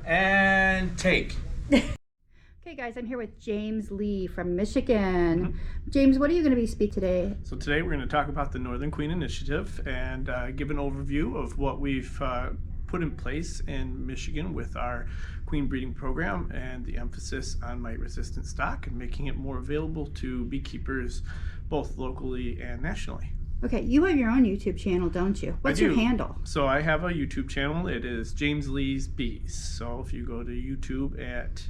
And take. Okay guys, I'm here with James Lee from Michigan. James, what are you going to be speak today? So today we're going to talk about the Northern Queen Initiative and give an overview of what we've put in place in Michigan with our queen breeding program and the emphasis on mite-resistant stock and making it more available to beekeepers both locally and nationally. Okay, you have your own YouTube channel, don't you? What's your handle? So I have a YouTube channel. It is JamesLeesBees. So if you go to YouTube at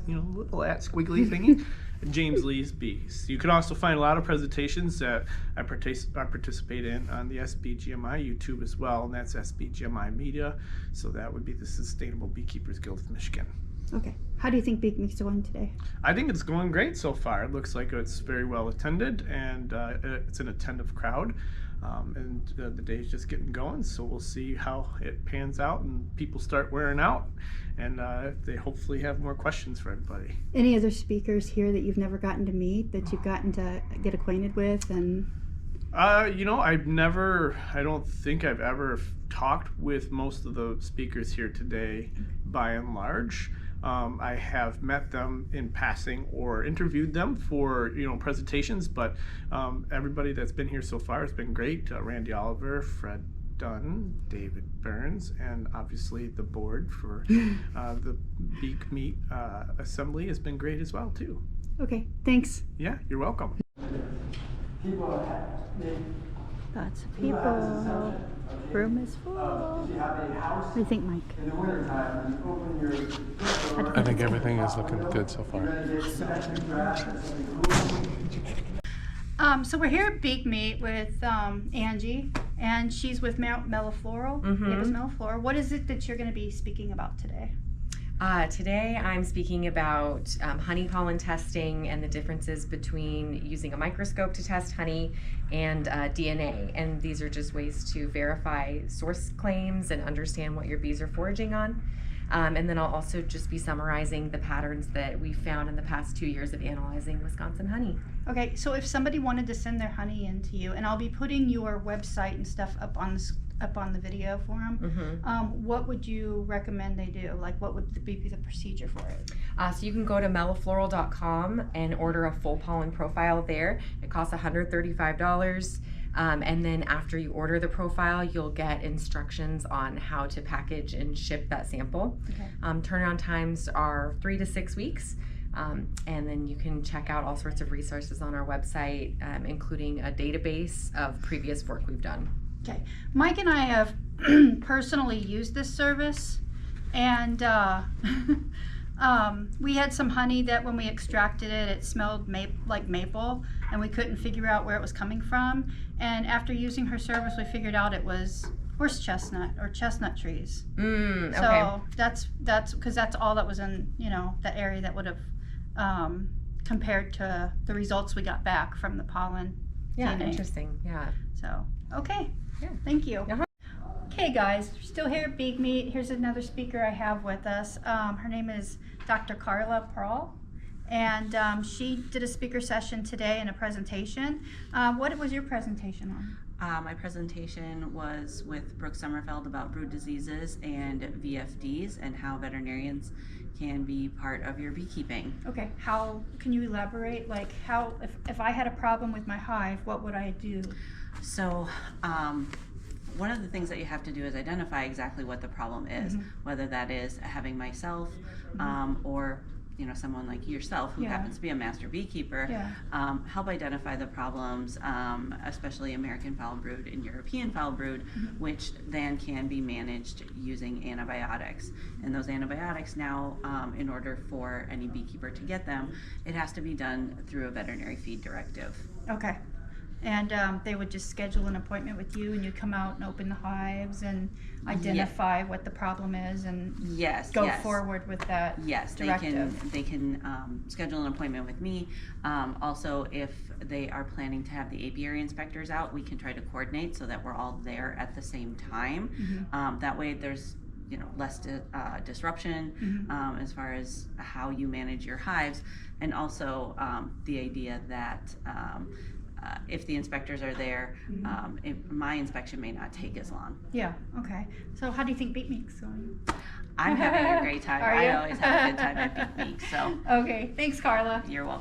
little at squiggly thingy, JamesLeesBees. You can also find a lot of presentations that I participate in on the SBGMI YouTube as well, and that's SBGMI Media. So that would be the Sustainable Beekeepers Guild of Michigan. Okay. How do you think BeekMeet's going today? I think it's going great so far. It looks like it's very well attended, and it's an attentive crowd. The day's just getting going, so we'll see how it pans out and people start wearing out, and they hopefully have more questions for everybody. Any other speakers here that you've never gotten to meet, that you've gotten to get acquainted with? And I don't think I've ever talked with most of the speakers here today by and large. I have met them in passing or interviewed them for presentations, but everybody that's been here so far has been great. Randy Oliver, Fred Dunn, David Burns, and obviously the board for the BeekMeet assembly has been great as well too. Okay, thanks. Yeah, you're welcome. Lots of people. Room is full. What do you think, Mike? I think everything is looking good so far. So we're here at BeekMeet with Angie, and she's with Mellifloral. Mellifloral. What is it that you're going to be speaking about today? Today I'm speaking about honey pollen testing and the differences between using a microscope to test honey and DNA. And these are just ways to verify source claims and understand what your bees are foraging on. And then I'll also just be summarizing the patterns that we found in the past 2 years of analyzing Wisconsin honey. Okay, so if somebody wanted to send their honey in to you, and I'll be putting your website and stuff up on the video for them, what would you recommend they do? Like, what would be the procedure for it? So you can go to mellifloral.com and order a full pollen profile there. It costs $135. And then after you order the profile, you'll get instructions on how to package and ship that sample. Okay. Turnaround times are 3 to 6 weeks. And then you can check out all sorts of resources on our website, including a database of previous work we've done. Okay. Mike and I have personally used this service, and we had some honey that when we extracted it, it smelled like maple, and we couldn't figure out where it was coming from. And after using her service, we figured out it was horse chestnut or chestnut trees. Okay. So that's because that's all that was in that area that would have compared to the results we got back from the pollen. Yeah, DNA. interesting. Yeah. So okay. Yeah. Thank you. Uh-huh. Okay guys, we're still here at BeekMeet. Here's another speaker I have with us. Her name is Dr. Carla Prahl, and she did a speaker session today and a presentation. What was your presentation on? My presentation was with Brooke Sommerfeld about brood diseases and VFDs and how veterinarians can be part of your beekeeping. Okay, how can you elaborate? Like how, if I had a problem with my hive, what would I do? So one of the things that you have to do is identify exactly what the problem is, whether that is having myself or someone like yourself who happens to be a master beekeeper, help identify the problems, especially American foul brood and European foul brood, which then can be managed using antibiotics. And those antibiotics now, in order for any beekeeper to get them, it has to be done through a veterinary feed directive. Okay. And they would just schedule an appointment with you, and you'd come out and open the hives and identify what the problem is, and go forward with that directive. They can schedule an appointment with me. Also, if they are planning to have the apiary inspectors out, we can try to coordinate so that we're all there at the same time. That way there's less disruption as far as how you manage your hives, and also the idea that if the inspectors are there, my inspection may not take as long. Yeah, okay. So how do you think BeekMeet's going? I'm having a great time. Are I you? always have a good time at BeekMeet, so Okay, thanks, Carla. you're welcome.